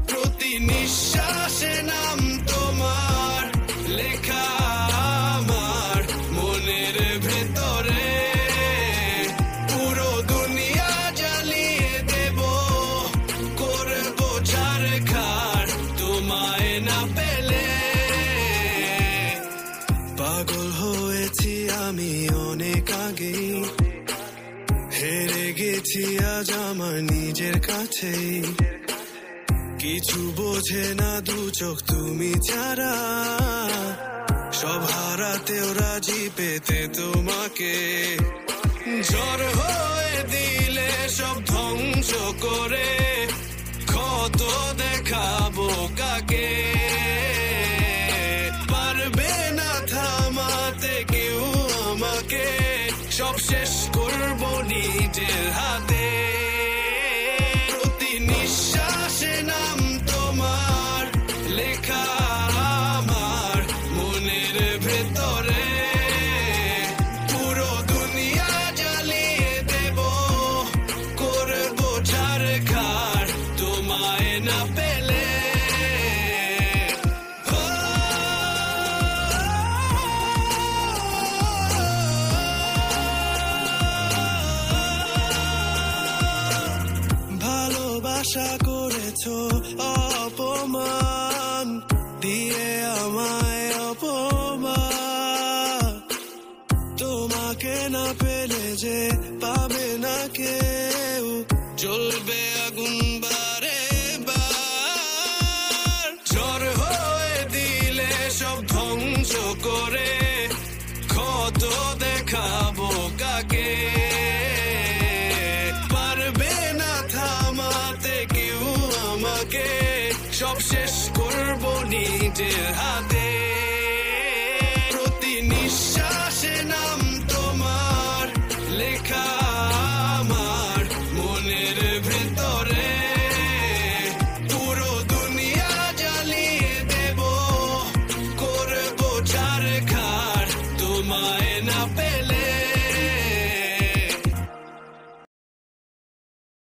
প্রতি নিঃশ্বাসে নাম তোমার লেখা আমার মনের ভেতরে, পুরো দুনিয়া জ্বালিয়ে দেব, করবো ছারখার তোমায় না পেলে। পাগল হয়েছি আমি অনেক আগে, হেরে গেছি আজ আমার নিজের কাছেই। কিছু বোঝে না দু চোখ তুমি ছাড়া, সব হারাতেও রাজি পেতে তোমাকে। ঝড় হয়ে দিলে সব ধ্বংস করে, ক্ষত দেখাবো কাকে। পারবে না থামাতে কেউ আমাকে, সব শেষ করবো নিজের হাতে। প্রতি নিঃশ্বাসে নাম তোমার লেখা আমার মনের ভেতরে, পুরো দুনিয়া জ্বালিয়ে দেব, করবো ছারখার তোমায় না পেলে। ভালোবাসা করেছো অপমান দিয়ে আমায়, অপমান। তোমাকে না পেলে যে পাবে না কেউ, জ্বলবে আগুন বারে বার। ঝড় হয়ে দিলে সব ধ্বংস করে, ক্ষত দেখাবো কাকে। পারবে না থামাতে কেউ আমাকে, সব শেষ করবো নিজের হাতে। প্রতি নিঃশ্বাসে নাম তোমার লেখা